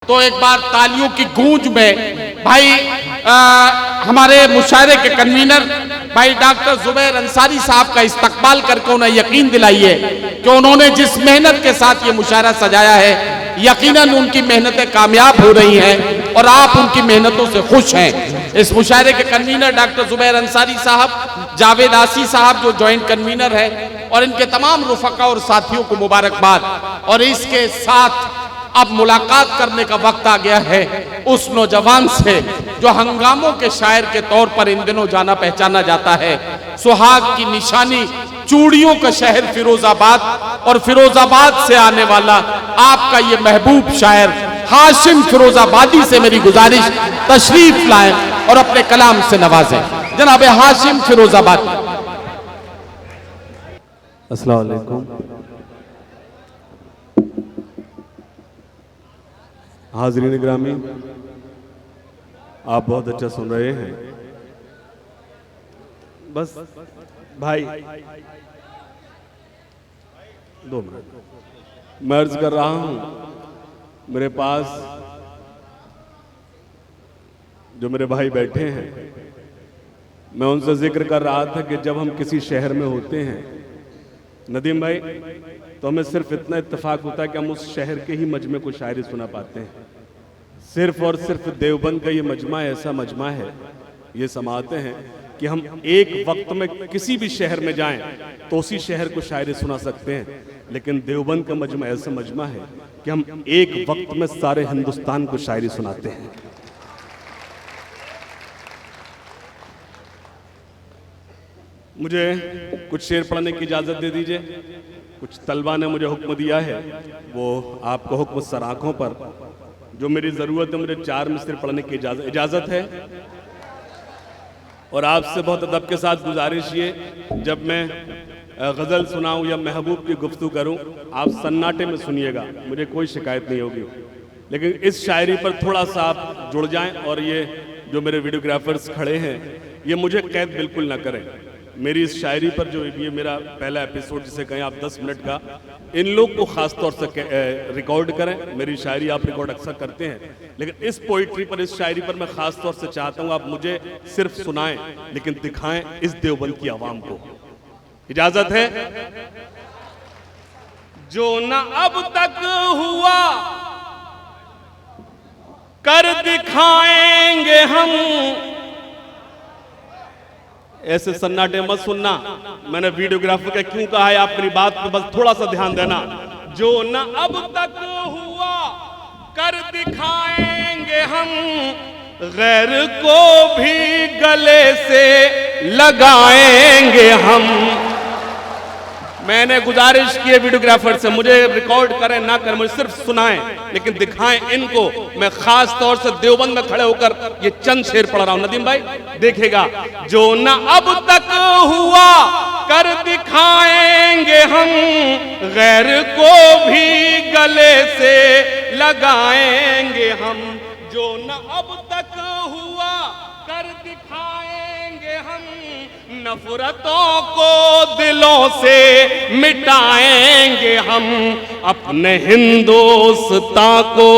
तो एक बार तालियों की गूंज में भाई हमारे मुशायरे के कन्वीनर भाई डॉक्टर जुबैर अंसारी साहब का इस्तकबाल करके उन्हें यकीन दिलाइए कि उन्होंने जिस मेहनत के साथ ये मुशायरा सजाया है, यकीनन उनकी मेहनतें कामयाब हो रही हैं और आप उनकी मेहनतों से खुश हैं। इस मुशायरे के कन्वीनर डॉक्टर जुबैर अंसारी साहब, जावेद आसी साहब जो जॉइंट कन्वीनर है, और इनके तमाम रुफका और साथियों को मुबारकबाद। और इसके साथ अब मुलाकात करने का वक्त आ गया है उस नौजवान से जो हंगामों के शायर के तौर पर इन दिनों जाना पहचाना जाता है। सुहाग की निशानी, चूड़ियों का शहर फिरोजाबाद, और फिरोजाबाद से आने वाला आपका ये महबूब शायर हाशिम फिरोजाबादी से मेरी गुजारिश, तशरीफ लाएं और अपने कलाम से नवाजें। जनाब हाशिम फिरोजाबाद। अस्सलाम वालेकुम। हाज़रीन ग्रामी, आप बहुत अच्छा सुन रहे हैं। बस भाई 2 मिनट मैं अर्ज कर रहा हूं, मेरे पास जो मेरे भाई बैठे हैं, मैं उनसे जिक्र कर रहा था कि जब हम किसी शहर में होते हैं नदीम भाई, तो हमें सिर्फ इतना इत्तेफाक होता है कि हम उस शहर के ही मजमे को शायरी सुना पाते हैं। सिर्फ और सिर्फ देवबंद का ये मजमा ऐसा मजमा है, ये समाते हैं कि हम एक वक्त में किसी भी शहर में जाएं तो उसी शहर को शायरी सुना सकते हैं। लेकिन देवबंद का मजमा ऐसा मजमा है कि हम एक वक्त में सारे हिंदुस्तान को शायरी सुनाते हैं। मुझे कुछ शेर पढ़ने की इजाज़त दे दीजिए। कुछ तलबा ने मुझे हुक्म दिया है, वो आपको हुक्म सराखों पर जो मेरी ज़रूरत है, मुझे 4 मिसरे पढ़ने की इजाज़त है। और आपसे बहुत अदब के साथ गुजारिश ये, जब मैं गज़ल सुनाऊं या महबूब की गुफ्तगू करूं, आप सन्नाटे में सुनिएगा, मुझे कोई शिकायत नहीं होगी। लेकिन इस शायरी पर थोड़ा सा आप जुड़ जाएं, और ये जो मेरे वीडियोग्राफर्स खड़े हैं, ये मुझे कैद बिल्कुल ना करें। मेरी इस शायरी पर जो ये मेरा पहला एपिसोड जिसे कहें आप 10 मिनट का, इन लोग को ख़ास तौर से रिकॉर्ड करें। मेरी शायरी आप रिकॉर्ड अक्सर करते हैं, लेकिन इस पोइट्री पर, इस शायरी पर मैं ख़ास तौर से चाहता हूँ आप मुझे सिर्फ सुनाएं, लेकिन दिखाएं इस देवबंद की आवाम को। इजाज़त है? जो न अब तक हुआ कर दिखाएंगे हम। ऐसे सन्नाटे मत सुनना, मैंने वीडियोग्राफर का क्यों कहा है, आप मेरी बात पे बस थोड़ा सा ध्यान देना। जो न अब तक हुआ कर दिखाएंगे हम, गैर को भी गले से लगाएंगे हम। मैंने गुजारिश की है वीडियोग्राफर से, मुझे रिकॉर्ड करें ना करें, मुझे सिर्फ सुनाएं, लेकिन दिखाएं इनको। मैं खास तौर से देवबंद में खड़े होकर ये चंद शेर पढ़ रहा हूं। नदीम भाई देखिएगा। जो न अब तक हुआ कर दिखाएंगे हम, गैर को भी गले से लगाएंगे हम। जो न अब तक हुआ कर दिखाएंगे हम, नफरतों को दिलों से मिटाएंगे हम। अपने हिंदुस्तान को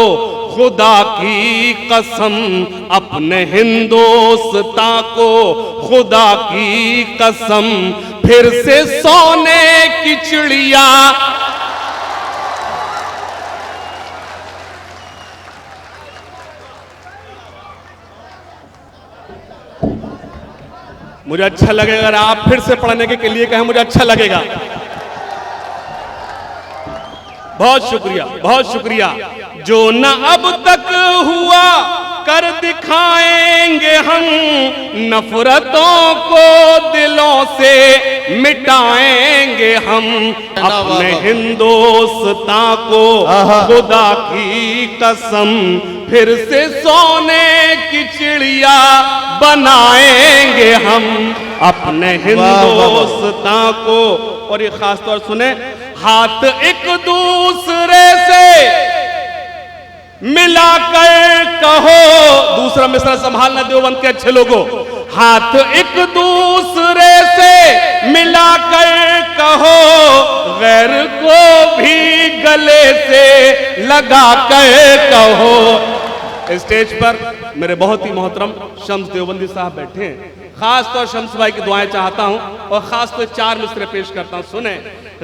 खुदा की कसम, अपने हिंदुस्तान को खुदा की कसम, फिर से सोने की चिड़िया। मुझे अच्छा लगेगा अगर आप फिर से पढ़ने के लिए कहें, मुझे अच्छा लगेगा। बहुत शुक्रिया, बहुत शुक्रिया। जो न अब तक हुआ कर दिखाएंगे हम, नफरतों को दिलों से मिटाएंगे हम। अपने हिंदुस्तान को खुदा की कसम, फिर से सोने की चिड़िया बनाएंगे हम। अपने हिंदुस्तान को, और ये खास तौर सुने, हाथ एक दूसरे से मिलाकर कहो। दूसरा मिसरा संभालना देवबंद के अच्छे लोगों। हाथ एक दूसरे से मिलाकर कहो, गैर को भी गले से लगा कर कहो। स्टेज पर मेरे बहुत ही मोहतरम शम्स देवबंदी साहब बैठे हैं। खास तौर शम्स भाई की दुआएं चाहता हूं और खास तौर 4 मिसरे पेश करता हूं, सुने।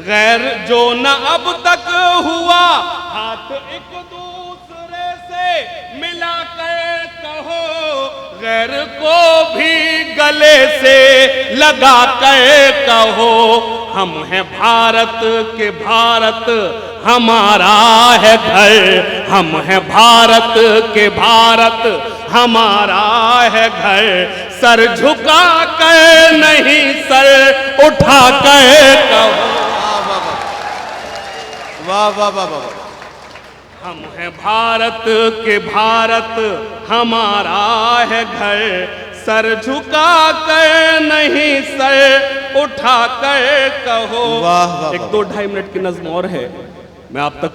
गैर जो न अब तक हुआ, हाथ एक दूसरे से मिला कर कहो, गैर को भी गले से लगा कर कहो। हम हैं भारत के भारत हमारा है घर, हम हैं भारत के भारत हमारा है घर। सर झुका कर नहीं सर उठा कर कहो। वाह वाह वाह वाह। हम हैं भारत के भारत हमारा है घर, सर झुका कर नहीं सर उठा कर कहो। वाह वाह। 1-2-2.5 मिनट की नज्म और है, मैं आप तक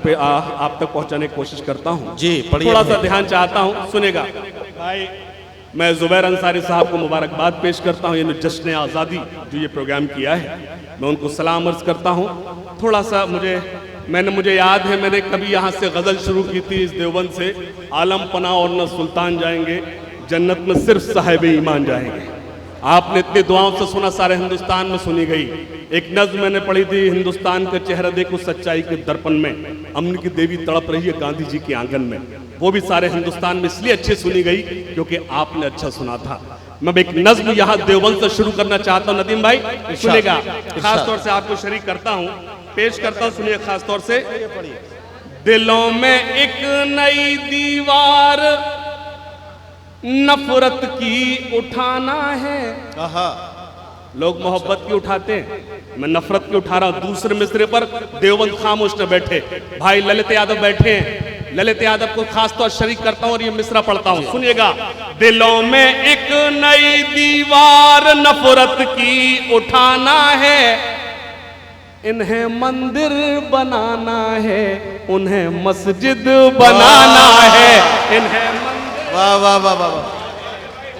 पहुंचाने की कोशिश करता हूं जी, पढ़िए। थोड़ा सा ध्यान चाहता हूं, सुनेगा भाई। मैं जुबैर अंसारी साहब को मुबारकबाद पेश करता हूं, यानी जश्न आज़ादी जो ये प्रोग्राम किया है, मैं उनको सलाम अर्ज करता हूं। थोड़ा सा मुझे याद है, मैंने कभी यहाँ से गज़ल शुरू की थी इस देवबंद से, आलम पना और न सुल्तान जाएंगे, जन्नत में सिर्फ साहिब ईमान जाएंगे। आपने इतनी दुआओं से सुना, सारे हिंदुस्तान में सुनी गई। एक नज़्म मैंने पढ़ी थी, हिंदुस्तान का चेहरा देखो सच्चाई के दर्पण में, अमन की देवी तड़प रही है गांधी जी के आंगन में। वो भी सारे हिंदुस्तान में इसलिए अच्छी सुनी गई क्योंकि आपने अच्छा सुना था। मैं एक नज़्म यहाँ देवबंद से शुरू करना चाहता हूँ, नदीम भाई सुनेगा। खास तौर से आपको शरीक करता हूँ, पेश करता हूँ, सुनिए खास तौर से। दिलों में एक नई दीवार नफरत की उठाना है। लोग मोहब्बत की उठाते हैं, मैं नफरत की उठा रहा हूं। दूसरे मिसरे पर देवबंद खामोश न बैठे, भाई ललित यादव बैठे हैं। ललित यादव को खास तौर शरीक करता हूं और ये मिसरा पढ़ता हूं, सुनिएगा। दिलों में एक नई दीवार नफरत की उठाना है, इन्हें मंदिर बनाना है, उन्हें मस्जिद बनाना है। इन्हें वाह वाह वाह वाह।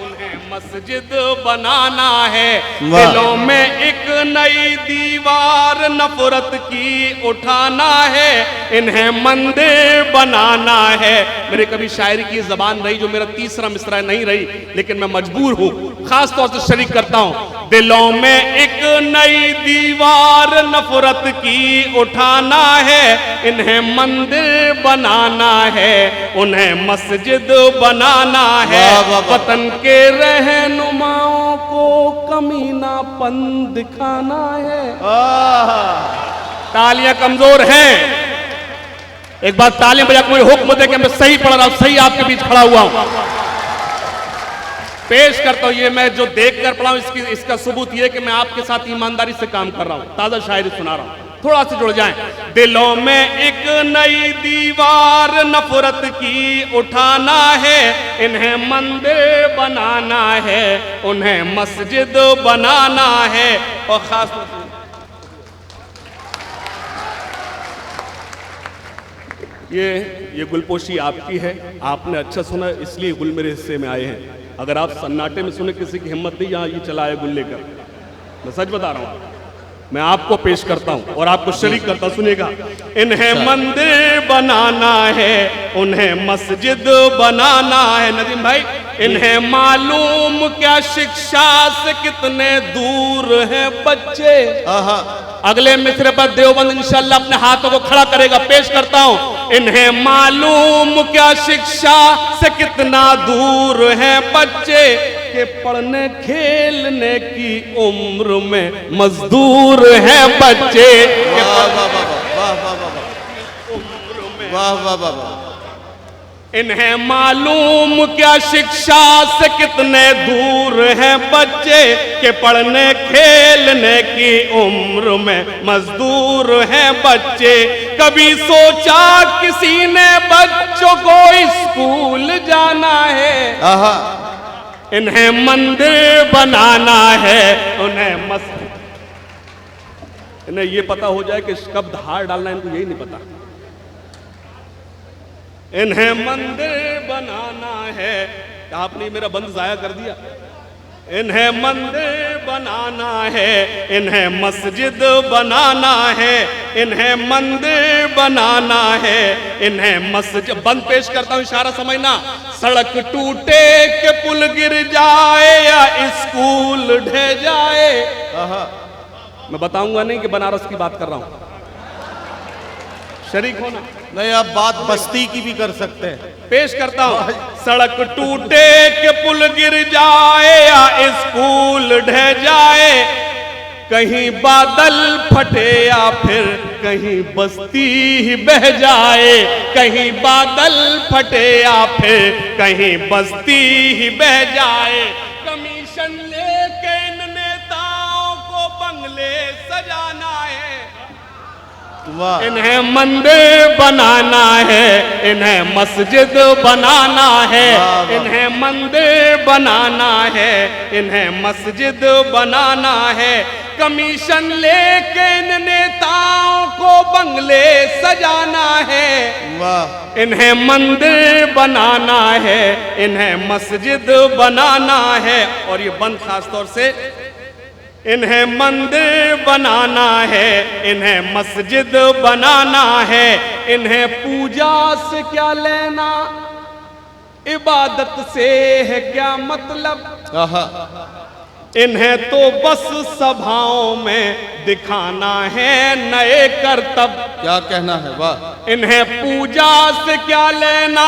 उन्हें मस्जिद बनाना है। दिलों में एक नई दीवार नफरत की उठाना है, इन्हें मंदिर बनाना है। मेरे कभी शायरी की जबान रही जो मेरा तीसरा मिसरा नहीं रही, लेकिन मैं मजबूर हूं, खास तौर से शरीक करता हूं। दिलों में एक नई दीवार नफरत की उठाना है, इन्हें मंदिर बनाना है, उन्हें मस्जिद बनाना है। वतन के रहनुमाओं को कमीनापन दिखाना है। तालियां कमजोर हैं, एक बार तालियां बजा, कोई हुक्म दे कि मैं सही पढ़ रहा हूं, सही आपके बीच खड़ा हुआ हूं। पेश करता हूं, ये मैं जो देख कर पढ़ा हूं इसका सबूत ये कि मैं आपके साथ ईमानदारी से काम कर रहा हूं, ताजा शायरी सुना रहा हूं, थोड़ा सा जुड़ जाएं। दिलों में एक नई दीवार नफरत की उठाना है, इन्हें मंदिर बनाना है, उन्हें मस्जिद बनाना है। और खास ये गुलपोशी आपकी है, आपने अच्छा सुना इसलिए गुल मेरे हिस्से में आए हैं। अगर आप सन्नाटे में सुने, किसी की हिम्मत नहीं यहाँ ये चला है गुल लेकर, मैं सच बता रहा हूँ। मैं आपको पेश करता हूँ और आपको शरीक करता हूँ, सुनिएगा। इन्हें मंदिर बनाना है, उन्हें मस्जिद बनाना है। नदीम भाई, इन्हें मालूम क्या शिक्षा से कितने दूर हैं बच्चे। अगले मिसरे पर देवबंद इंशाल्लाह अपने हाथों को खड़ा करेगा, पेश करता हूं। इन्हें मालूम क्या शिक्षा से कितना दूर हैं बच्चे, के पढ़ने खेलने की उम्र में मजदूर हैं बच्चे। वाह वाह वाह। इन्हें मालूम क्या शिक्षा से कितने दूर हैं बच्चे, के पढ़ने खेलने की उम्र में मजदूर हैं बच्चे। कभी सोचा किसी ने बच्चों को स्कूल जाना है, इन्हें मंदिर बनाना है, उन्हें मस्जिद। इन्हें ये पता हो जाए कि कब धार डालना है, इनको यही नहीं पता। इन्हें मंदिर बनाना है। आपने मेरा बंद जाया कर दिया, इन्हें मंदिर बनाना है, इन्हें मस्जिद बनाना है, इन्हें मंदिर बनाना है, इन्हें मस्जिद। बंद पेश करता हूं, इशारा समझना। सड़क टूटे के पुल गिर जाए या स्कूल ढह जाए। मैं बताऊंगा नहीं कि बनारस की बात कर रहा हूं, शरीक होना। नहीं, आप बात बस्ती की भी कर सकते हैं। पेश करता हूं। सड़क टूटे के पुल गिर जाए या स्कूल ढह जाए, कहीं बादल फटे या फिर कहीं बस्ती ही बह जाए, कहीं बादल फटे या फिर कहीं बस्ती ही बह जाए। कमीशन लेके इन नेताओं को बंगले सजाना है, वाह। इन्हें मंदिर बनाना है, इन्हें मस्जिद बनाना है, इन्हें मंदिर बनाना है, इन्हें मस्जिद बनाना है। कमीशन लेके इन नेताओं को बंगले सजाना है, वाह। इन्हें मंदिर बनाना है, इन्हें मस्जिद बनाना है। और ये बंद खास तौर से, इन्हें मंदिर बनाना है, इन्हें मस्जिद बनाना है, इन्हें पूजा से क्या लेना, इबादत से है क्या मतलब। इन्हें तो बस सभाओं में दिखाना है नए करतब। क्या कहना है, वाह। इन्हें पूजा से क्या लेना,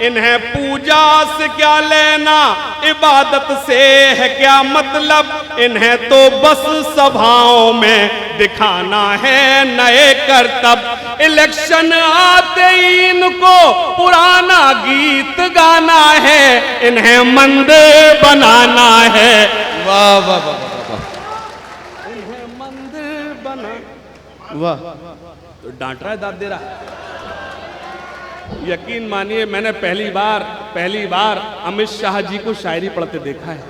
इन्हें पूजा से क्या लेना, इबादत से है क्या मतलब। इन्हें तो बस सभाओं में दिखाना है नए करतब। इलेक्शन आते ही इनको पुराना गीत गाना है, इन्हें मंदिर बनाना है। वाह वाह वाह वाह, इन्हें मंदिर बना। वाह। तो डांट रहा है, दाद दे रहा है। यकीन मानिए, मैंने पहली बार अमित शाह जी को शायरी पढ़ते देखा है।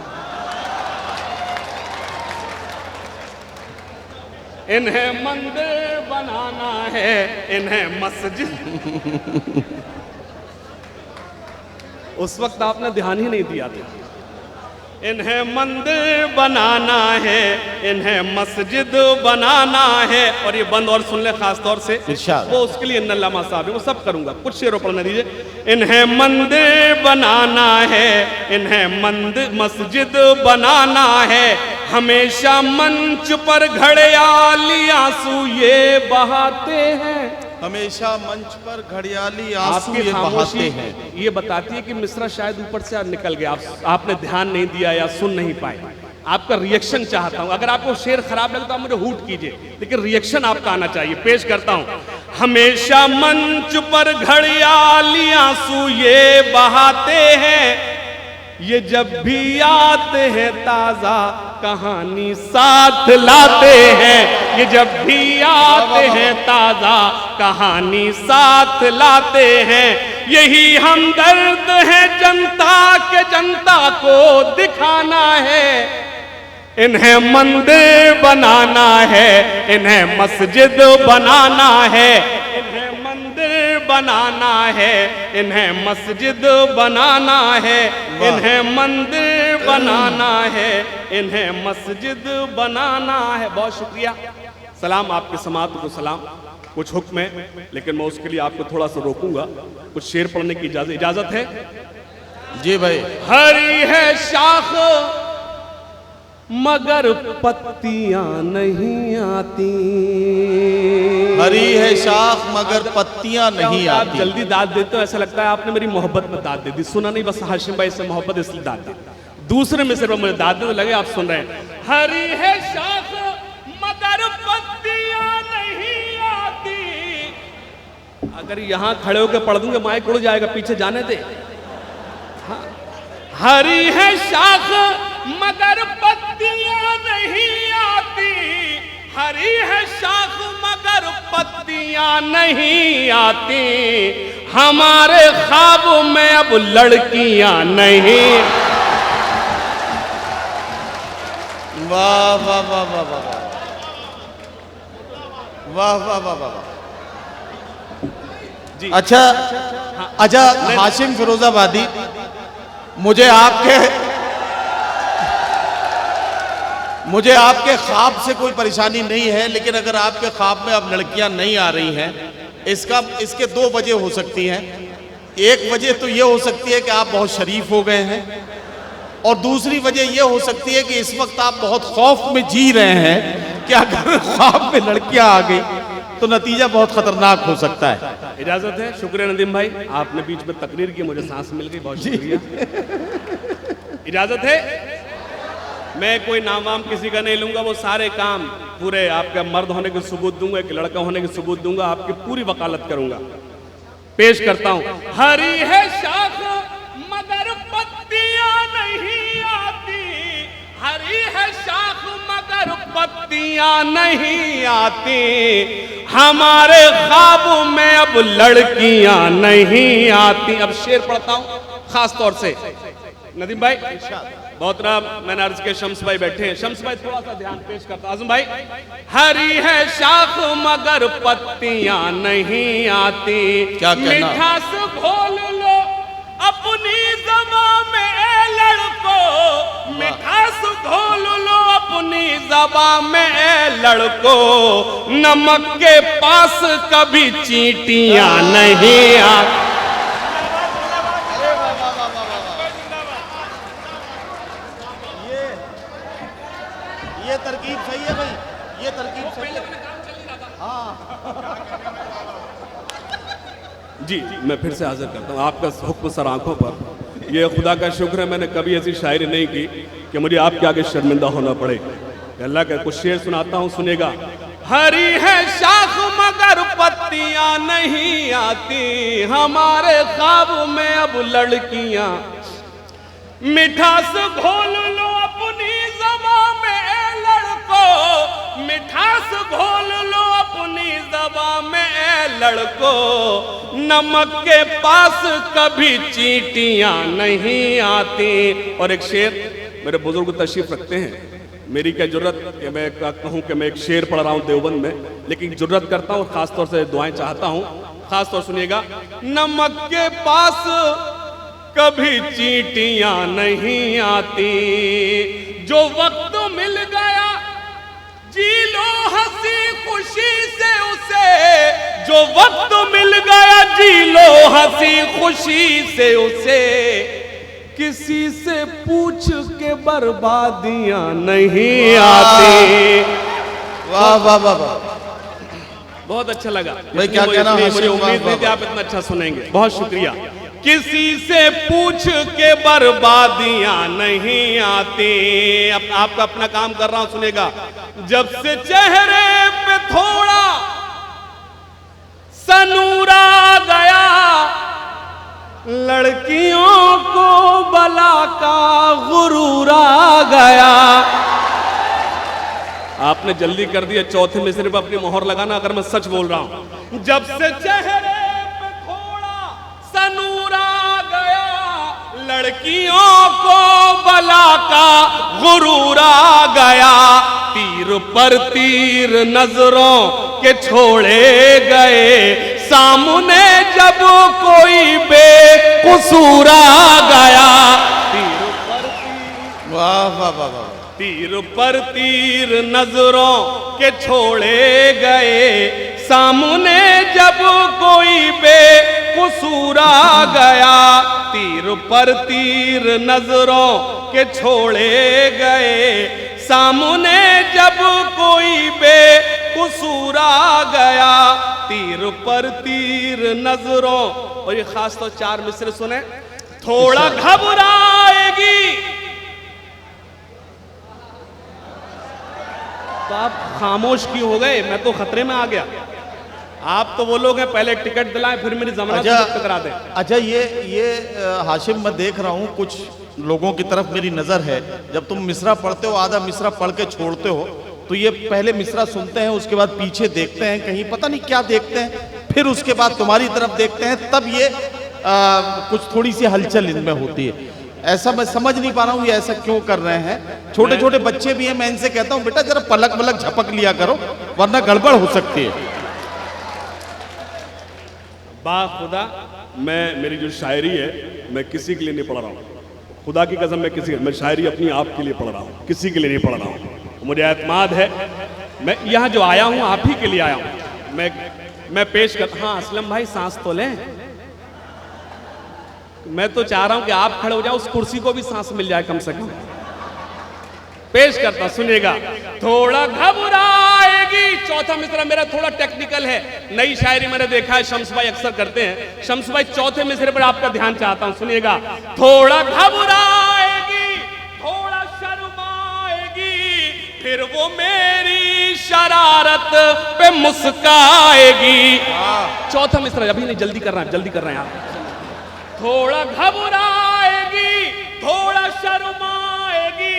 इन्हें मंदिर बनाना है, इन्हें मस्जिद। उस वक्त आपने ध्यान ही नहीं दिया था। इन्हें मंदिर बनाना है, इन्हें मस्जिद बनाना है। और ये बंद और सुन ले खास तौर से, वो उसके लिए नल्लामा साहब है, वो सब करूंगा, कुछ शेरों पढ़ने दीजिए। इन्हें मंदिर बनाना है, इन्हें मस्जिद बनाना है। हमेशा मंच पर घड़ियाली आंसू ये बहाते हैं, हमेशा मंच पर घड़ियाली आंसू आपकी ये बहाते खामोशी हैं। ये बताती है कि मिश्रा शायद ऊपर से निकल गया, आपने ध्यान नहीं दिया या सुन नहीं पाए। आपका रिएक्शन चाहता हूं। अगर आपको शेर खराब लगे तो आप मुझे हूट कीजिए, लेकिन रिएक्शन आपका आना चाहिए। पेश करता हूं। हमेशा मंच पर घड़ियाली आंसू ये बहाते हैं, ये जब भी आते हैं ताजा कहानी साथ लाते हैं, ये जब भी आते हैं ताजा कहानी साथ लाते हैं। यही हमदर्द है जनता के, जनता को दिखाना है। इन्हें मंदिर बनाना है, इन्हें मस्जिद बनाना है, इन्हें मंदिर बनाना है, इन्हें मस्जिद बनाना है, इन्हें मंदिर बनाना है, इन्हें मस्जिद बनाना है। बहुत शुक्रिया। सलाम आपके समात को सलाम। कुछ हुक्म है, लेकिन मैं उसके लिए आपको थोड़ा सा रोकूंगा। कुछ शेर पढ़ने की इजाजत है? जी भाई। हरी है शाख मगर पत्तियां नहीं आती, हरी है शाख मगर पत्तियां नहीं आप आती। जल्दी दाद देते हो, ऐसा लगता है आपने मेरी मोहब्बत में दाद दे दी। सुना नहीं, बस हाशिम भाई से मोहब्बत इसलिए दाद दी। दूसरे में सिर्फ मुझे दाद देने लगे, आप सुन रहे हैं। हरी है शाख मगर पत्तियां नहीं आती। अगर यहां खड़े होकर पढ़ दूंगे माइक उड़ जाएगा, पीछे जाने दे। हाँ। हरी है शाख मगर पत्तियां नहीं आती, हरी है शाख मगर पत्तियां नहीं आती। हमारे ख्वाब में अब लड़कियां नहीं। वाह वाह वाह वाह वाह वाह वाह वाह वाह। जी अच्छा अच्छा, हाशिम फिरोजाबादी, मुझे आपके मुझे आपके ख्वाब से कोई परेशानी नहीं है, लेकिन अगर आपके ख्वाब में अब लड़कियां नहीं आ रही हैं, इसके दो वजह हो सकती हैं। एक वजह तो ये हो सकती है कि आप बहुत शरीफ हो गए हैं, और दूसरी वजह ये हो सकती है कि इस वक्त आप बहुत खौफ में जी रहे हैं कि अगर ख्वाब में लड़कियां आ गई तो नतीजा बहुत खतरनाक हो सकता है। इजाजत है। शुक्रिया नदीम भाई, आपने बीच में तकरीर की, मुझे सांस मिल गई, बहुत शुक्रिया। इजाजत है। मैं कोई नाम वाम किसी का नहीं लूंगा, वो सारे काम पूरे आपका मर्द होने के सबूत दूंगा, एक लड़का होने के सबूत दूंगा, आपकी पूरी वकालत करूंगा। पेश करता हूं। हरी है शाख मगर पत्तियां नहीं आती, हरी है शाख मगर पत्तियां नहीं आती, हमारे ख्वाबों में अब लड़कियां नहीं आती। अब शेर पढ़ता हूं खास तौर से नदीम भाई, बहुत ना मैंने अर्ज के शम्स भाई बैठे हैं, शम्स भाई थोड़ा सा ध्यान पेश करता। आजम भाई, हरी है शाख मगर पत्तियां नहीं आती, क्या कहना? मिठास घोल लो अपनी ज़बां में ए लड़को, मिठास घोल लो अपनी ज़बां में ए लड़को, नमक के पास कभी चींटियां नहीं आती। ये तरकीब सही है भाई, ये तरकीब सही है। जी मैं फिर से हाजिर करता हूँ आपका हुक्म सर आंखों पर। ये खुदा का शुक्र है मैंने कभी ऐसी शायरी नहीं की कि मुझे आपके आगे शर्मिंदा होना पड़े। अल्लाह का कुछ शेर सुनाता हूँ, सुनेगा। हरी है शाख मगर पत्तियां नहीं आती, हमारे ख्वाब में अब लड़कियां, मिठास घोल लो अपनी ज़बां में ए लड़को, मिठास घोल लो अपनी ज़बां में ए लड़को, नमक के पास कभी चींटियां नहीं आती। और एक शेर, मेरे बुजुर्ग तशरीफ रखते हैं, मेरी क्या जुर्रत कि मैं कहूँ कि मैं एक शेर पढ़ रहा हूँ देवबंद में, लेकिन जुर्रत करता हूँ, खासतौर से दुआएं चाहता हूँ। खासतौर सुनिएगा। नमक के पास कभी चींटियां नहीं आती, जो वक्त मिल गया जी लो हंसी खुशी से उसे, जो वक्त मिल गया जी लो हंसी खुशी से उसे, किसी से पूछ के बर्बादियां नहीं आती। वाह वाह वाह वाह, बहुत अच्छा लगा भाई, क्या कहना है? मुझे उम्मीद नहीं थी आप इतना अच्छा सुनेंगे, बहुत शुक्रिया। किसी से पूछ के बर्बादियां नहीं आती। अब आपका अपना काम कर रहा हूं, सुनेगा। जब से चेहरे पे थोड़ा सनूर आ गया, लड़कियों को बला का गुरूर आ गया। आपने जल्दी कर दिया, चौथे में सिर्फ अपनी मोहर लगाना अगर मैं सच बोल रहा हूं। जब से चेहरे पे थोड़ा सनूर आ गया, लड़कियों को बला का गुरूर आ गया, तीर पर तीर नजरों के छोड़े गए, सामने जब कोई बेकसूर आ गया। वाह वाह वाह वाह, तीर पर तीर नजरों के छोड़े गए, सामने जब कोई बेकसूर आ गया, तीर पर तीर नजरों के छोड़े गए, सामने जब कोई बेकसूर आ गया, तीर पर तीर नजरों। और ये खास तो 4 मिसरे सुने। थोड़ा घबराएगी तो आप खामोश क्यों हो गए? मैं तो खतरे में आ गया। आप तो वो लोग हैं पहले टिकट दिलाएं फिर मेरी जमानत से टकरा दें। अच्छा ये हाशिम, मैं देख रहा हूँ कुछ लोगों की तरफ मेरी नज़र है। जब तुम मिसरा पढ़ते हो, आधा मिसरा पढ़ के छोड़ते हो, तो ये पहले मिसरा सुनते हैं, उसके बाद पीछे देखते हैं, कहीं पता नहीं क्या देखते हैं, फिर उसके बाद तुम्हारी तरफ देखते हैं, तब ये कुछ थोड़ी सी हलचल इनमें होती है। ऐसा मैं समझ नहीं पा रहा हूँ ये ऐसा क्यों कर रहे हैं। छोटे छोटे बच्चे भी हैं, मैं इनसे कहता हूँ बेटा जरा पलक पलक झपक लिया करो, वरना गड़बड़ हो सकती है। खुदा, मेरी जो शायरी है मैं किसी के लिए नहीं पढ़ रहा हूँ, खुदा की कसम मैं शायरी अपनी आप के लिए पढ़ रहा हूँ, किसी के लिए नहीं पढ़ रहा हूँ। मुझे एतमाद है, मैं यहाँ जो आया हूँ आप ही के लिए आया हूँ। मैं पेश कर, हाँ असलम भाई सांस तो लें, मैं तो चाह रहा हूं कि आप खड़े हो जाओ, उस कुर्सी को भी सांस मिल जाए कम से कम। पेश करता, सुनिएगा। थोड़ा घबराएगी, चौथा मिसरा मेरा थोड़ा टेक्निकल है, नई शायरी मैंने देखा है शम्स भाई अक्सर करते हैं। शम्स भाई चौथे मिसरे पर आपका ध्यान चाहता हूं, सुनिएगा। थोड़ा घबराएगी, थोड़ा शर्माएगी, फिर वो मेरी शरारत पे मुस्काएगी। चौथा मिसरा अभी नहीं, जल्दी कर रहे हैं आप। थोड़ा घबराएगी, थोड़ा शर्माएगी,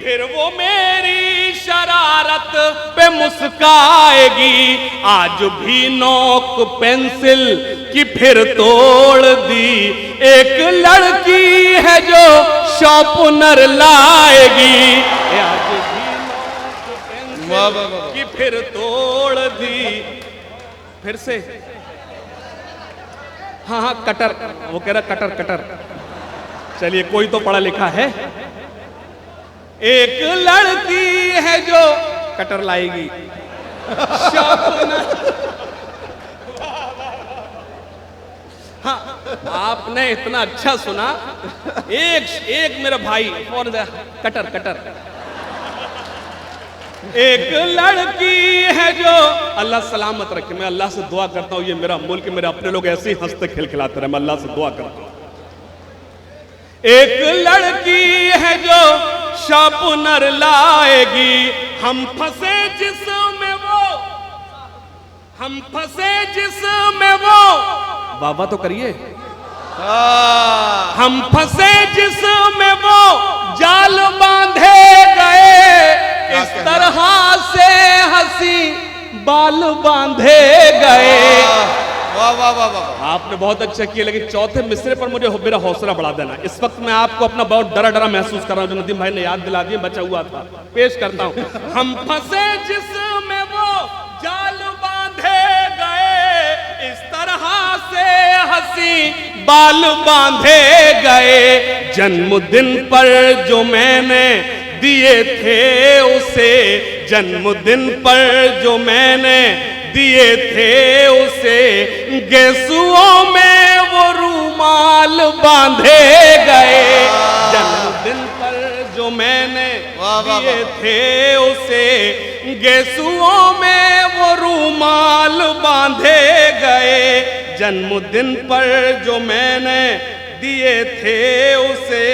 फिर वो मेरी शरारत पे मुस्काएगी। आज भी नोक पेंसिल की फिर तोड़ दी, एक लड़की है जो शॉर्पनर लाएगी। आज भी नोक पेंसिल की फिर तोड़ दी, फिर से हाँ कटर, वो कह रहा कटर। चलिए कोई तो पढ़ा लिखा है। एक लड़की है जो कटर लाएगी, हाँ आपने इतना अच्छा सुना। एक मेरा भाई और कटर। एक लड़की है जो, अल्लाह सलामत रखे। मैं अल्लाह से दुआ करता हूँ ये मेरा मुल्क, मेरे अपने लोग ऐसे ही हंसते खिलखिलाते रहे, मैं अल्लाह से दुआ करता हूँ। एक लड़की है जो शार्पनर लाएगी, हम फंसे जिसमें वो, बाबा तो करिए। हम फंसे जिसमें वो जाल बांधे गए, इस तरह से हंसी बाल बांधे गए। वाह वाह वाह वाह, आपने बहुत अच्छा किया, लेकिन चौथे मिसरे पर मुझे मेरा हौसला बढ़ा देना। इस वक्त मैं आपको अपना बहुत डरा महसूस कर रहा हूं, जो नदीम भाई ने याद दिला दिया, बचा हुआ था। पेश करता हूं। हम फंसे जिसमें वो जाल बांधे गए, इस तरह से हंसी बाल बांधे गए। जन्मदिन पर जो मैंने दिए थे उसे, जन्मदिन पर जो मैंने दिए थे उसे, गेसुओं में वो रूमाल बांधे गए। जन्मदिन पर जो मैंने दिए थे उसे, गेसुओं में वो रूमाल बांधे गए। जन्मदिन पर जो मैंने दिए थे उसे,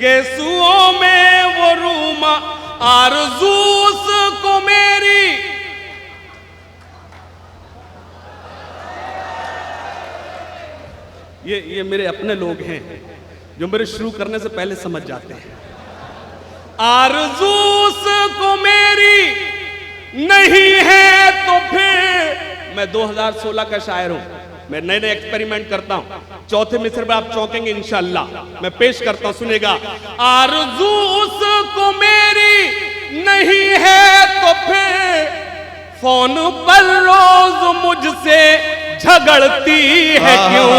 गेसुओं में वो रूमा, आरज़ूस को मेरी, ये मेरे अपने लोग हैं जो मेरे शुरू करने से पहले समझ जाते हैं। आरज़ूस को मेरी नहीं है तो फिर, मैं 2016 का शायर हूं, मैं नए एक्सपेरिमेंट करता हूं। चौथे मिसरे पर आप चौंकेंगे इंशाअल्लाह। मैं पेश करता हूं, सुनेगा। आरज़ूस को मेरी नहीं है तो फिर, फोन पर रोज मुझसे झगड़ती है क्यों?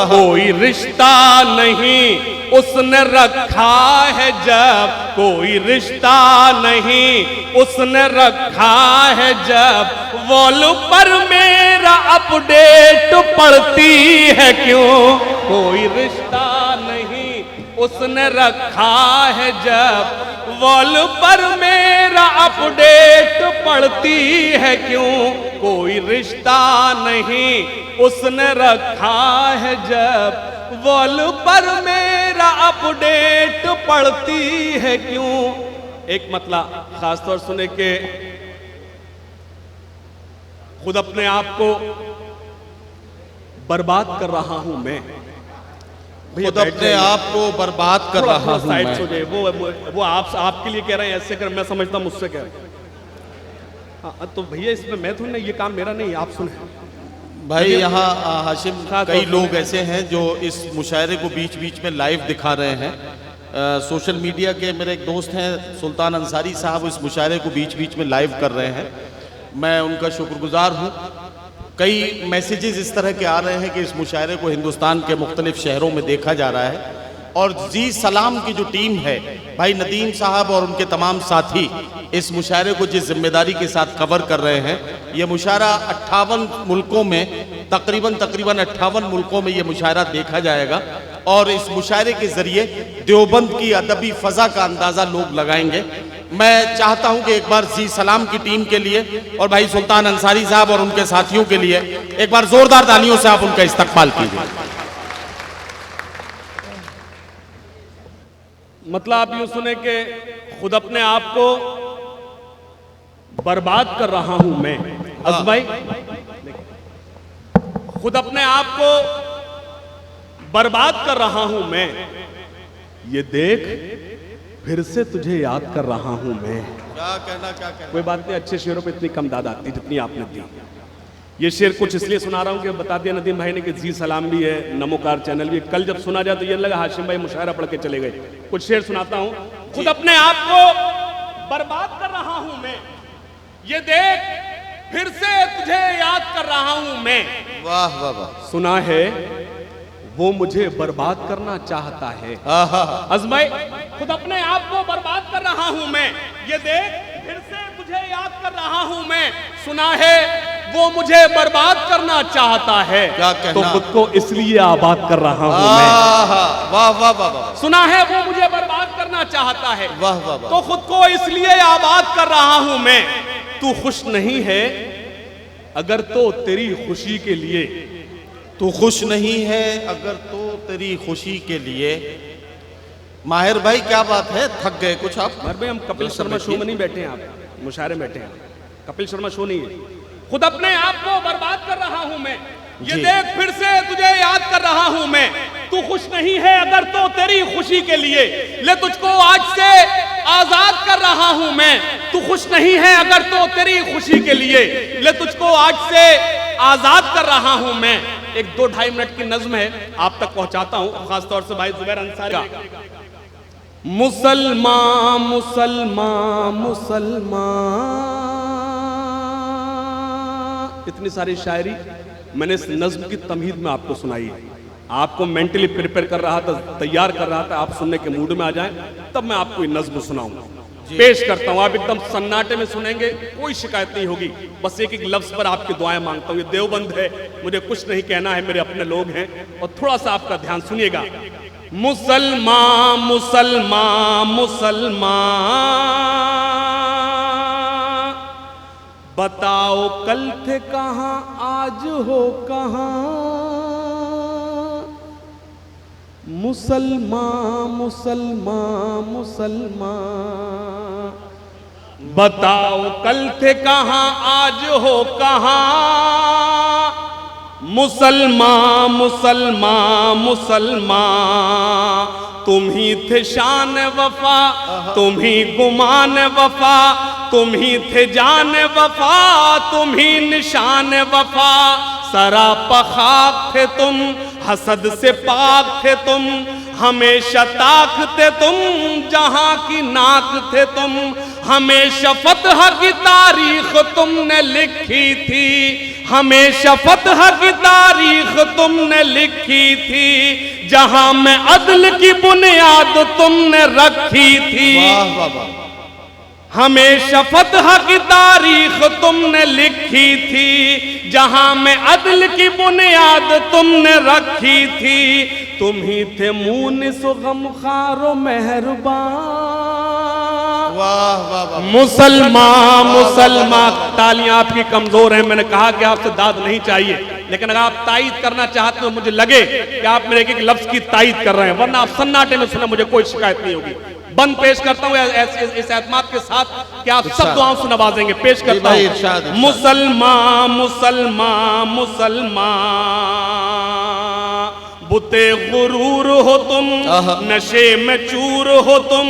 कोई रिश्ता नहीं उसने रखा है जब, कोई रिश्ता नहीं उसने रखा है जब, वॉल पर मेरा अपडेट पड़ती है क्यों? कोई रिश्ता नहीं उसने रखा है जब, वॉल पर मेरा अपडेट पड़ती है क्यों? कोई रिश्ता नहीं उसने रखा है जब, वॉल पर मेरा अपडेट पड़ती है क्यों? एक मतलब खासतौर सुने के खुद अपने आप को बर्बाद कर रहा हूं मैं, खुद अपने आप को बर्बाद कर रहा हूं मैं। वो आपके लिए कह रहे हैं, ऐसे कर, मैं समझता हूं मुझसे कह रहे हैं। हाँ, तो भैया इसमें मैं थोड़ी, ये काम मेरा नहीं, आप सुने भाई। यहाँ हाशिम कई लोग ऐसे हैं जो इस मुशायरे को बीच बीच में लाइव दिखा रहे हैं। सोशल मीडिया के मेरे एक दोस्त हैं सुल्तान अंसारी साहब, इस मुशायरे को बीच बीच में लाइव कर रहे हैं, मैं उनका शुक्रगुजार हूँ। कई मैसेजेस इस तरह के आ रहे हैं कि इस मुशायरे को हिंदुस्तान के मुख्तलिफ शहरों में देखा जा रहा है, और जी सलाम की जो टीम है, भाई नदीम साहब और उनके तमाम साथी, इस मुशायरे को जिस जिम्मेदारी के साथ कवर कर रहे हैं। ये मुशायरा 58 मुल्कों में तकरीबन 58 मुल्कों में ये मुशायरा देखा जाएगा और इस मुशायरे के जरिए देवबंद की अदबी फ़ज़ा का अंदाज़ा लोग लगाएंगे। मैं चाहता हूं कि एक बार जी सलाम की टीम के लिए और भाई सुल्तान अंसारी साहब और उनके साथियों के लिए एक बार जोरदार तालियों से आप उनका इस्तकबाल कीजिए। मतलब आप यूं सुने कि खुद अपने आप को बर्बाद कर रहा हूं मैं। अज़ भाई, खुद अपने आप को बर्बाद कर रहा हूं मैं, ये देख फिर से तुझे याद कर रहा हूं मैं। क्या कहना। कोई बात नहीं, अच्छे शेरों पे इतनी कम दाद आती जितनी आपने दी। ये शेर कुछ इसलिए सुना रहा हूं कि बता दिया नदीम भाई ने कि जी सलाम भी है, नमोकार चैनल भी है। कल जब सुना जाए तो ये लगा हाशिम भाई मुशायरा पढ़ के चले गए। कुछ शेर सुनाता हूं। खुद अपने आप को बर्बाद कर रहा हूं मैं, ये देख फिर से तुझे याद कर रहा हूं मैं। वाह वाह वाह। सुना है वो मुझे बर्बाद करना चाहता है। अज़माई, खुद अपने आप को बर्बाद कर रहा हूं मैं, ये देख फिर से तुझे याद कर रहा हूं मैं। सुना है वो मुझे बर्बाद करना चाहता है, क्या कहना? तो खुद को इसलिए आबाद कर रहा हूं मैं। वाह वाह वाह। सुना है वो मुझे बर्बाद करना चाहता है, वाह वाह वाह। तो खुद को इसलिए आबाद कर रहा हूं मैं। तू खुश नहीं है अगर तो तेरी खुशी के लिए, तू खुश नहीं है अगर तो तेरी खुशी के लिए। माहिर भाई क्या बात है, थक गए कुछ आप? माहिर भाई, हम कपिल शर्मा शो में नहीं बैठे हैं, आप मुशायरे में बैठे हैं। कपिल शर्मा शो नहीं है। खुद अपने आप को बर्बाद कर रहा हूं मैं, ये देख फिर से तुझे याद कर रहा हूं मैं। तू खुश नहीं है अगर तो तेरी खुशी के लिए, ले तुझको आज से आजाद कर रहा हूं मैं। तू खुश नहीं है अगर तो तेरी खुशी के लिए, ले तुझको आज से आजाद कर रहा हूं मैं। एक 2-2.5 मिनट की नज्म है, आप तक पहुंचाता हूं, खासतौर से भाई जुबैर अंसारी का। मुसलमान मुसलमान मुसलमान, इतनी सारी शायरी मैंने इस नज्म की तमहीद में आपको सुनाई। आपको मेंटली प्रिपेयर कर रहा था, तैयार कर रहा था, आप सुनने के मूड में आ जाएं, तब मैं आपको ये नज्म सुनाऊंगा। पेश करता हूं, आप एकदम सन्नाटे में सुनेंगे, कोई शिकायत नहीं होगी। बस एक एक लफ्ज पर आपकी दुआएं मांगता हूं। ये देवबंद है, मुझे कुछ नहीं कहना है, मेरे अपने लोग हैं, और थोड़ा सा आपका ध्यान सुनिएगा। मुसलमान मुसलमान मुसलमान, बताओ कल थे कहां आज हो कहां। मुसलमान मुसलमान मुसलमान, बताओ कल थे कहां आज हो कहां। मुसलमान मुसलमान मुसलमान, तुम ही थे शान वफा, तुम ही गुमान वफा, तुम ही थे जान वफा, तुम ही निशान वफा। सरापा खाक थे तुम, हसद से पाक थे तुम, हमेशा ताक थे तुम, जहां की नाक थे तुम। हमेशा फतह की तारीख तुमने लिखी थी, हमेशा फतह की तारीख तुमने लिखी थी, जहां में अदल की बुनियाद तुमने रखी थी। हमेशा फतह की तारीख तुमने लिखी थी, जहां में अदल की बुनियाद तुमने रखी थी। तुम ही थे मुनिस गमखारो मेहरबान। मुसलमान मुसलमान, तालियां आपकी कमजोर हैं, मैंने कहा कि आपसे दाद नहीं चाहिए, लेकिन अगर आप तायीद करना चाहते हो, मुझे लगे कि आप मेरे एक एक लफ्ज की तायीद कर रहे हैं, वरना आप सन्नाटे में सुने, मुझे कोई शिकायत नहीं होगी। बंद पेश करता हूं इस एतमाद के साथ कि आप सब दुआओं से नवाजेंगे। पेश करता हूं। मुसलमान मुसलमान मुसलमान, बुते गुरूर हो तुम, नशे में चूर हो तुम,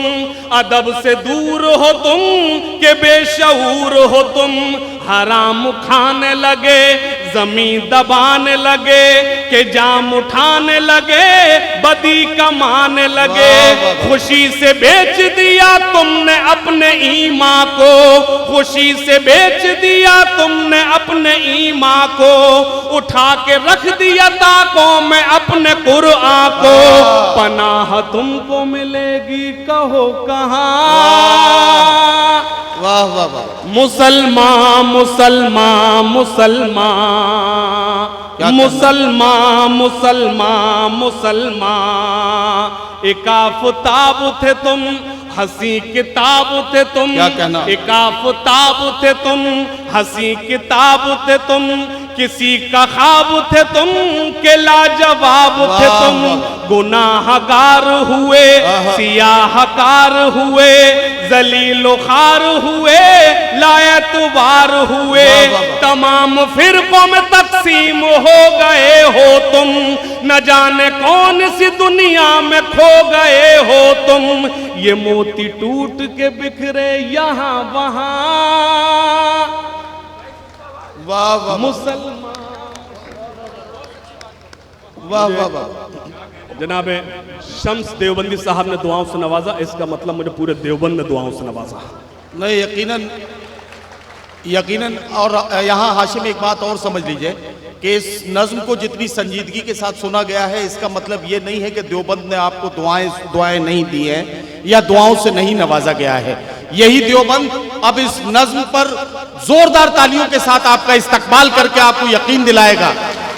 अदब से दूर हो तुम, के बेशऊर हो तुम। हराम खाने लगे, जमीन दबाने लगे, के जाम उठाने लगे, बदी कमाने लगे। खुशी से बेच दिया तुमने अपने ईमान को, खुशी से बेच दिया तुमने अपने ईमान को, उठा के रख दिया ताकों में अपने कुरआन को। पनाह तुमको मिलेगी कहो कहां, वाह वाह वाह। मुसलमान मुसलमान क्या मुसलमान मुसलमान मुसलमान मुसलमान एक आफताब थे तुम, हंसी किताब थे तुम। क्या कहना? एक आफताब थे तुम, हंसी किताब थे तुम, किसी का ख्वाब थे तुम के लाजवाब थे वाह, तुम। वाह। गुनाहगार हुए, सियाहकार हुए, जलीलो खार हुए, लायतवार हुए, वाह, वाह, वाह। तमाम फिरकों में तकसीम हो गए हो तुम, न जाने कौन सी दुनिया में खो गए हो तुम। ये मोती टूट के बिखरे यहाँ वहां, वाह वाह मुसलमान। वाह वाह वाह। जनाब शम्स देवबंदी साहब ने दुआओं से नवाजा, इसका मतलब मुझे पूरे देवबंद ने दुआओं से नवाजा। नहीं, यकीनन यकीनन। और यहाँ हाशिम एक बात और समझ लीजिए कि इस नज्म को जितनी संजीदगी के साथ सुना गया है, इसका मतलब ये नहीं है कि देवबंद ने आपको दुआएं नहीं दी हैं या दुआओं से नहीं नवाजा गया है। यही देवबंद अब इस नज्म पर जोरदार तालियों के साथ आपका इस्तकबाल करके आपको यकीन दिलाएगा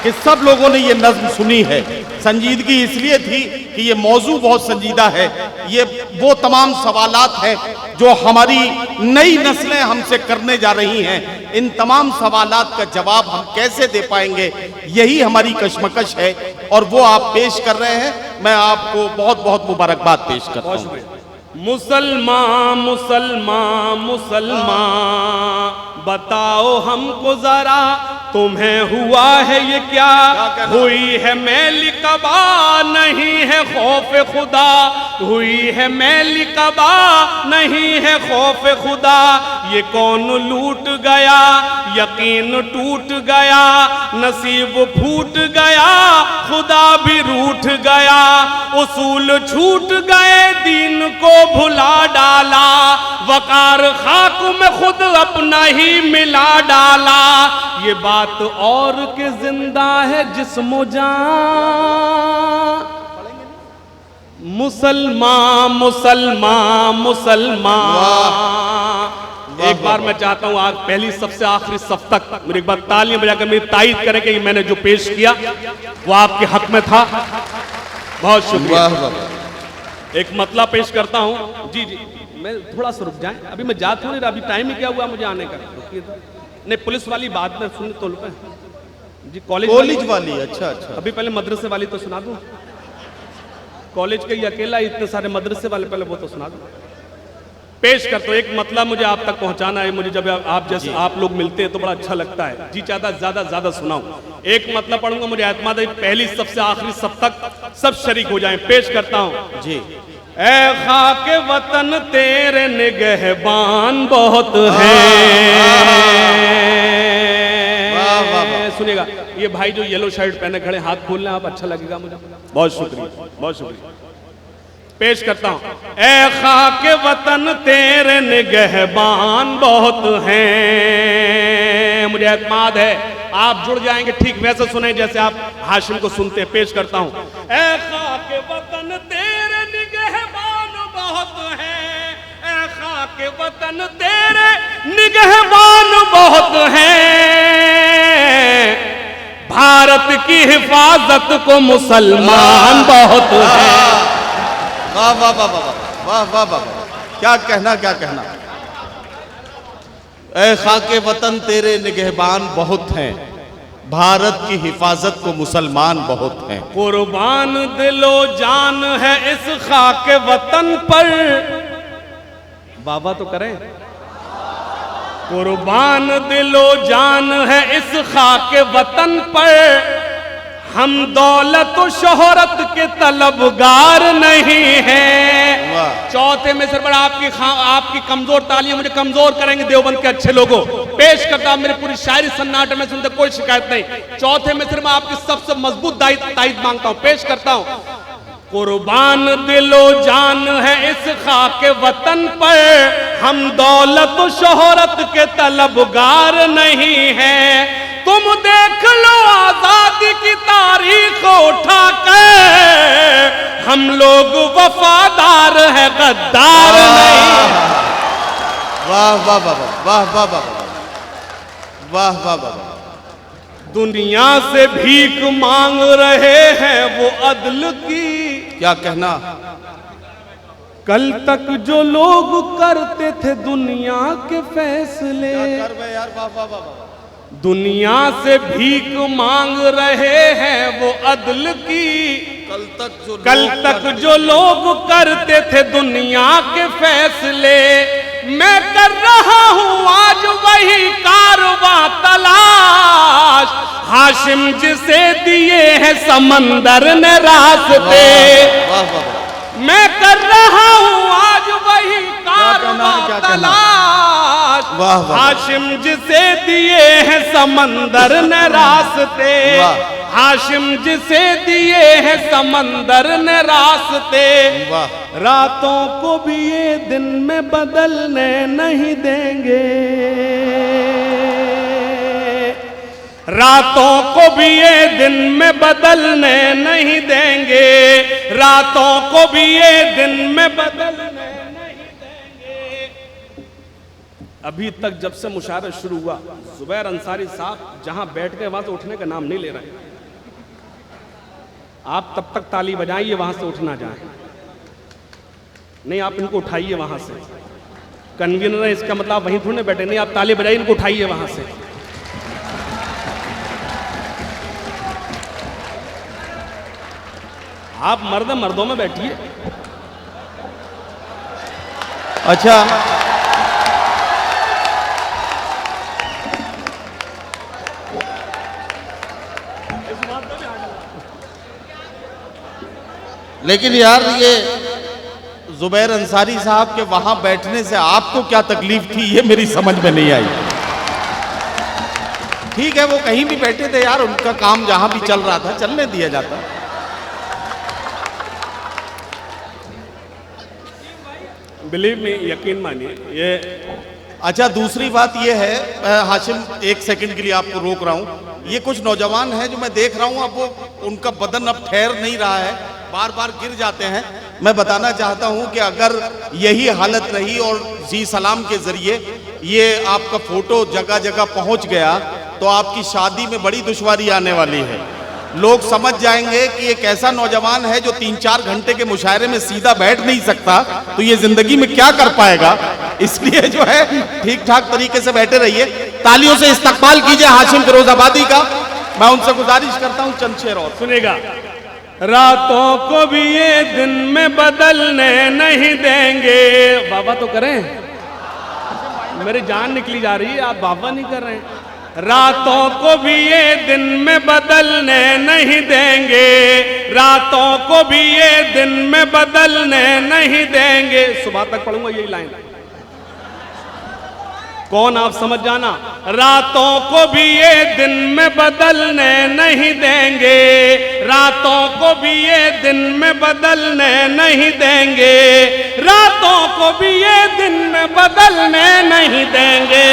कि सब लोगों ने ये नज्म सुनी है। संजीदगी इसलिए थी कि ये मौजू बहुत संजीदा है। ये वो तमाम सवालात हैं जो हमारी नई नस्लें हमसे करने जा रही हैं। इन तमाम सवालात का जवाब हम कैसे दे पाएंगे, यही हमारी कशमकश है और वो आप पेश कर रहे हैं। मैं आपको बहुत बहुत मुबारकबाद पेश करता हूँ। मुसलमान मुसलमान मुसलमान बताओ हमको जरा, तुम्हें हुआ है ये क्या? हुई है मैली कबा, नहीं है खौफ खुदा। हुई है मैली कबा, नहीं है खौफ खुदा। ये कौन लूट गया, यकीन टूट गया, नसीब फूट गया, खुदा भी रूठ गया। उसूल छूट गए, दीन को भुला डाला, वकार खाक में खुद अपना ही मिला डाला। ये बात और के जिंदा है जिस्मो जान। मुसलमान मुसलमान मुसलमान। एक बार मैं चाहता हूं आज पहली सबसे आखिरी सफ तक मेरे एक बार तालियां बजाकर मेरी तायीद करें कि मैंने जो पेश किया वो आपके हक में था। बहुत शुक्रिया। एक मतला पेश करता हूं। जी जी, मैं थोड़ा सा रुक जाएं, अभी मैं जा थोड़ी रहा, अभी टाइम ही क्या हुआ मुझे आने का। रुकिए तो। नहीं, पुलिस वाली बात में सुन तो लो जी। कॉलेज वाली। अच्छा अच्छा। अभी पहले मदरसे वाली तो सुना दूं। कॉलेज के ये अकेला इतने सारे मदरसे वाले, पहले वो तो सुना दूं। पेश करता हूं। एक मतलब मुझे आप तक पहुंचाना है। मुझे जब आप जैसे आप लोग मिलते हैं तो बड़ा अच्छा लगता है। जी चाहता ज्यादा सुनाऊं। एक मतलब पढ़ूंगा, मुझे एतमाद है पहली सबसे आखिरी सब तक सब शरीक हो जाएं। पेश करता हूं जी। ऐ खाके वतन तेरे निगहबान बहुत हैं। सुनिएगा, ये भाई जो येलो शर्ट पहने खड़े हाथ खोल लें आप, अच्छा लगेगा मुझे। बहुत शुक्रिया, बहुत शुक्रिया। पेश करता हूं। ऐ खाके वतन तेरे निगहबान बहुत हैं। मुझे एतमाद है आप जुड़ जाएंगे, ठीक वैसे सुने जैसे आप हाशिम को सुनते हैं। पेश करता हूं। ऐ खाके वतन तेरे निगहबान बहुत हैं। ऐ खाके वतन तेरे निगहबान बहुत हैं। भारत की हिफाजत को मुसलमान बहुत हैं। वाह वाह वाह वाह वाह वाह वाह। क्या कहना, क्या कहना। ऐ खाके वतन तेरे निगहबान बहुत हैं, भारत की हिफाजत को मुसलमान बहुत हैं। कुर्बान दिलो जान है इस खाके वतन पर। बाबा तो करें। कुर्बान दिलो जान है इस खाके वतन पर। हम दौलत और शोहरत के तलबगार नहीं हैं। चौथे में सर बड़ा आपकी कमजोर तालियां मुझे कमजोर करेंगे देवबंद के अच्छे लोगों। पेश करता हूं, मेरी पूरी शायरी सन्नाटे में सुनते कोई शिकायत नहीं। चौथे में सिर्फ मैं आपकी सबसे मजबूत तायीद मांगता हूं। पेश करता हूं। कुर्बान दिलो जान है इस खाके वतन पर। हम दौलत और शोहरत के तलबगार नहीं हैं। तुम देख लो आजादी की तारीख उठा के, हम लोग वफादार है, गद्दार नहीं। वाह वाह वाह वाह वाह वाह वाह वाह वाह। दुनिया से भीख मांग रहे हैं वो अदल की। क्या कहना। कल तक जो लोग करते थे दुनिया के फैसले, यार वाह वाह वाह। दुनिया से भीख मांग रहे हैं वो अदल की। कल तक जो लोग करते थे दुनिया के फैसले, मैं कर रहा हूं आज वही कारवां तलाश। हाशिम जिसे दिए हैं समंदर ने रास्ते, मैं कर रहा हूं आज वही कारवां तलाश। हाशिम जिसे दिए हैं समंदर ने रास्ते, हाशिम जिसे दिए हैं समंदर ने रास्ते। रातों को भी ये दिन में बदलने नहीं देंगे, रातों को भी ये दिन में बदलने नहीं देंगे, रातों को भी ये दिन में बदलने नहीं देंगे। अभी तक जब से मुशायरा शुरू हुआ, जुबैर अंसारी साहब जहां बैठ गए वहां से उठने का नाम नहीं ले रहे। आप तब तक ताली बजाइए, वहां से उठ ना जाए। नहीं, आप इनको उठाइए वहां से। कन्वीनर है, इसका मतलब वहीं थोड़े बैठे। नहीं, आप ताली बजाइए, इनको उठाइए वहां से। आप मर्दों में बैठिए। अच्छा, लेकिन यार ये जुबैर अंसारी साहब के वहां बैठने से आपको क्या तकलीफ थी, ये मेरी समझ में नहीं आई। ठीक है, वो कहीं भी बैठे थे यार, उनका काम जहां भी चल रहा था चलने दिया जाता। बिलीव मी, यकीन मानिए ये। अच्छा, दूसरी बात ये है, हाशिम एक सेकंड के लिए आपको रोक रहा हूं। ये कुछ नौजवान हैं जो मैं देख रहा हूं, अब वो उनका बदन अब ठहर नहीं रहा है, बार बार गिर जाते हैं। मैं बताना चाहता हूं कि अगर यही हालत रही और जी सलाम के जरिए ये आपका फोटो जगह जगह पहुंच गया तो आपकी शादी में बड़ी दुश्वारी आने वाली है। लोग समझ जाएंगे कि एक ऐसा नौजवान है जो 3-4 घंटे के मुशायरे में सीधा बैठ नहीं सकता, तो ये जिंदगी में क्या कर पाएगा। इसलिए जो है ठीक ठाक तरीके से बैठे रहिए। तालियों से इस्तकबाल कीजिए हाशिम फिरोजाबादी का। मैं उनसे गुजारिश करता हूं चंद शेर और सुनेगा। रातों को भी ये दिन में बदलने नहीं देंगे। बाबा तो करें, मेरी जान निकली जा रही है, आप बाबा नहीं कर रहे हैं। रातों को भी ये दिन में बदलने नहीं देंगे, रातों को भी ये दिन में बदलने नहीं देंगे। सुबह तक पढ़ूंगा यही लाइन, कौन आप समझ जाना। रातों को भी ये दिन में बदलने नहीं देंगे, रातों को भी ये दिन में बदलने नहीं देंगे, रातों को भी ये दिन में बदलने नहीं देंगे,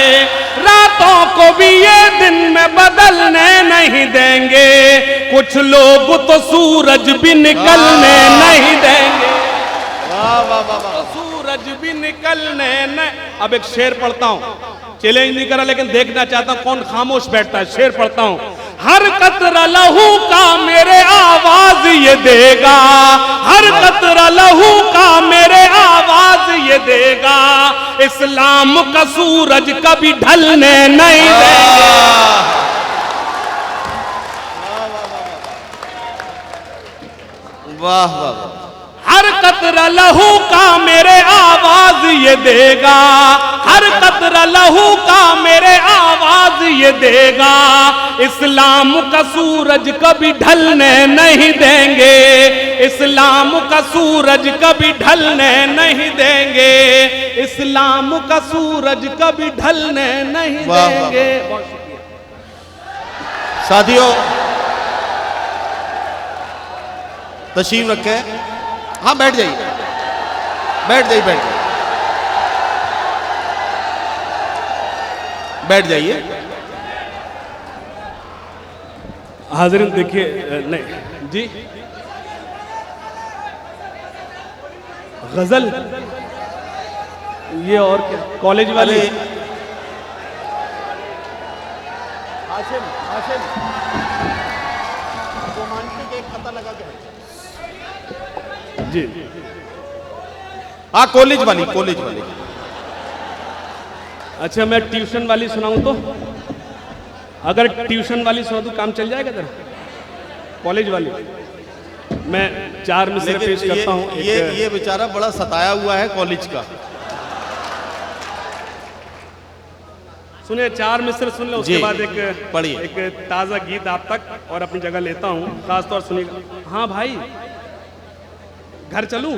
रातों को भी ये दिन में बदलने नहीं देंगे। कुछ लोग तो सूरज भी निकलने नहीं देंगे, सूरज भी निकलने नहीं। अब एक शेर पढ़ता हूं, चैलेंज नहीं करा लेकिन देखना चाहता हूं कौन खामोश बैठता है। शेर पढ़ता हूं। हर कतरा लहू का मेरे आवाज ये देगा, हर कतरा लहू का मेरे आवाज ये देगा। इस्लाम का सूरज कभी ढलने नहीं देंगे। वाह वाह। हर कतरा लहू का मेरे आवाज ये देगा, हर कतरा लहू का मेरे आवाज ये देगा। इस्लाम का सूरज कभी ढलने नहीं देंगे, इस्लाम का सूरज कभी ढलने नहीं देंगे, इस्लाम का सूरज कभी ढलने नहीं देंगे। साथियों तशरीफ रखें। हाँ बैठ जाइए, बैठ जाइए, बैठ जाइए। हाज़रीन देखिए, नहीं जी, गजल ये और क्या कॉलेज वाले? अरे हाशिम, हाशिम, रोमांटिक एक पता लगा के जी हाँ, कॉलेज वाली, कॉलेज वाली। अच्छा, मैं ट्यूशन वाली सुनाऊं तो? अगर ट्यूशन वाली सुना तो काम चल जाएगा तेरा? कॉलेज वाली मैं 4 मिसरे पेश करता हूं। ये बेचारा बड़ा सताया हुआ है कॉलेज का। सुनिए, 4 मिसरे सुन लो, उसके जी, बाद एक पढ़िए। एक ताज़ा गीत आप तक और अपनी जगह लेता हूं। खास तौर सुनिएगा। हाँ भाई, घर चलूं?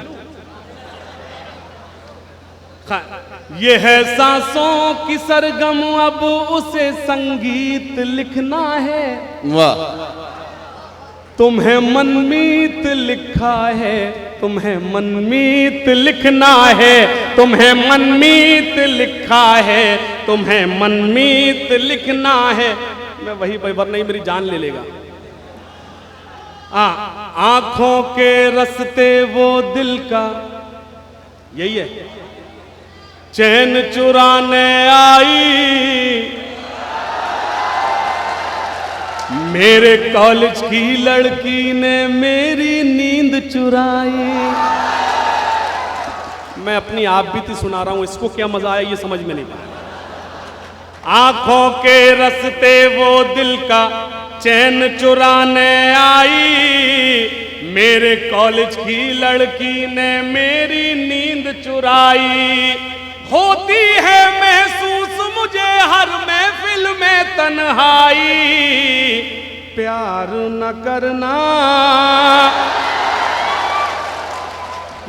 ये है सांसों की सरगम, अब उसे संगीत लिखना है। वाह। तुम्हें मनमीत लिखा है, तुम्हें मनमीत लिखना है, तुम्हें मनमीत लिखा है, तुम्हें मनमीत लिखना है। मैं वही वरना ही मेरी जान ले लेगा। आंखों के रस्ते वो दिल का, यही है, चैन चुराने आई, मेरे कॉलेज की लड़की ने मेरी नींद चुराई। मैं अपनी आप बीती सुना रहा हूं, इसको क्या मजा आया ये समझ में नहीं पाया। आंखों के रस्ते वो दिल का चैन चुराने आई, मेरे कॉलेज की लड़की ने मेरी नींद चुराई। होती है महसूस मुझे हर महफिल में तन्हाई, प्यार न करना।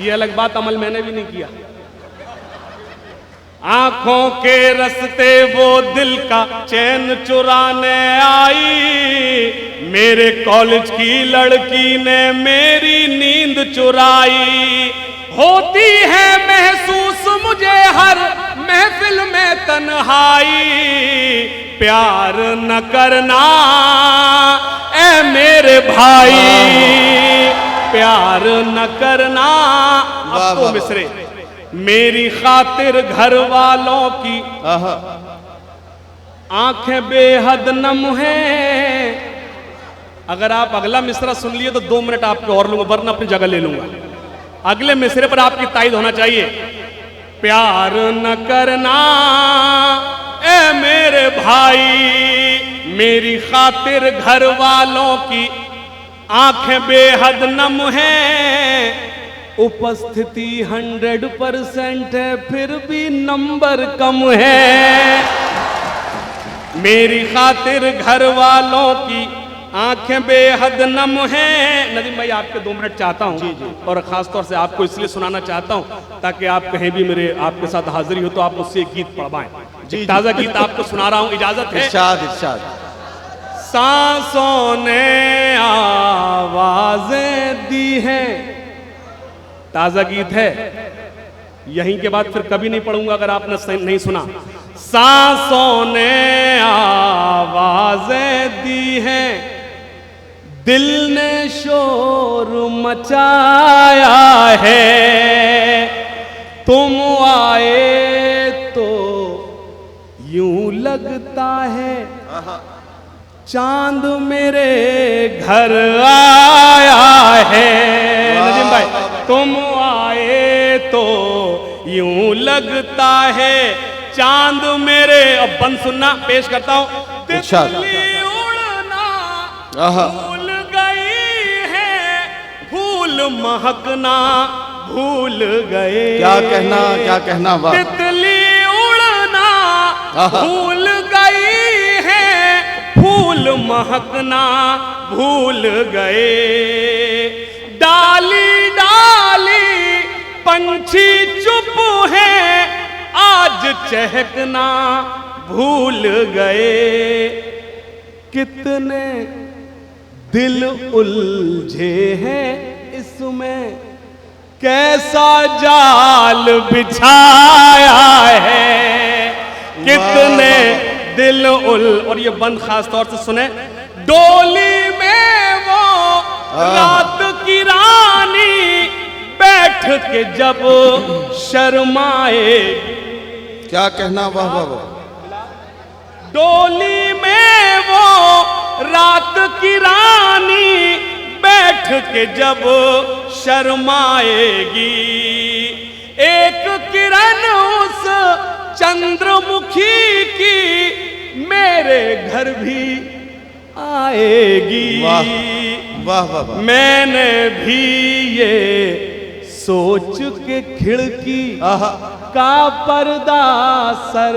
ये अलग बात, अमल मैंने भी नहीं किया। आंखों के रस्ते वो दिल का चैन चुराने आई, मेरे कॉलेज की लड़की ने मेरी नींद चुराई। होती है महसूस मुझे हर महफिल में तन्हाई, प्यार न करना ऐ मेरे भाई, प्यार न करना। अब तो मिसरे, मेरी खातिर घर वालों की आंखें बेहद नम हैं। अगर आप अगला मिसरा सुन लिए तो 2 मिनट आपके और लूंगा, वरना अपनी जगह ले लूंगा। अगले मिसरे पर आपकी तायद होना चाहिए। प्यार न करना ए मेरे भाई, मेरी खातिर घर वालों की आंखें बेहद नम हैं। उपस्थिति 100% है, फिर भी नंबर कम है। मेरी खातिर घर वालों की आंखें बेहद नम हैं। नदीम भाई, आपके 2 मिनट चाहता हूं, और खास तौर से आपको इसलिए सुनाना चाहता हूं ताकि आप कहीं भी मेरे आपके साथ हाजिरी हो तो आप मुझसे एक गीत पढ़वाएं। ताजा गीत आपको सुना रहा हूं, इजाजत है? इरशाद, इरशाद। सांसों ने आवाजें दी हैं, ताजा गीत है। यहीं के बाद फिर कभी नहीं पढ़ूंगा अगर आपने नहीं सुना। सांसों ने आवाजें दी हैं, दिल ने शोर मचाया है। तुम आए तो यूं लगता है चांद मेरे घर आया है। नदीम भाई, तुम आए तो यूं लगता है चांद मेरे। अब बंद सुनना, पेश करता हूं। तितली उड़ना भूल गई है, फूल महकना भूल गए। क्या कहना, क्या कहना। वाह। तितली उड़ना भूल गई है, फूल महकना भूल गए। डाली डाली पंछी चुप है, आज चहकना भूल गए। कितने दिल उलझे हैं इसमें, कैसा जाल बिछाया है। कितने दिल और ये बंद खास तौर से सुने। डोली में वो रात की रानी बैठ के जब शर्माए क्या कहना, वाह वाह वाह। डोली में वो रात की रानी बैठ के जब शर्माएगी, एक किरण उस चंद्रमुखी की मेरे घर भी आएगी। वाह वाह वाह वाह। मैंने भी ये सोच के खिड़की आहा। का पर्दा सर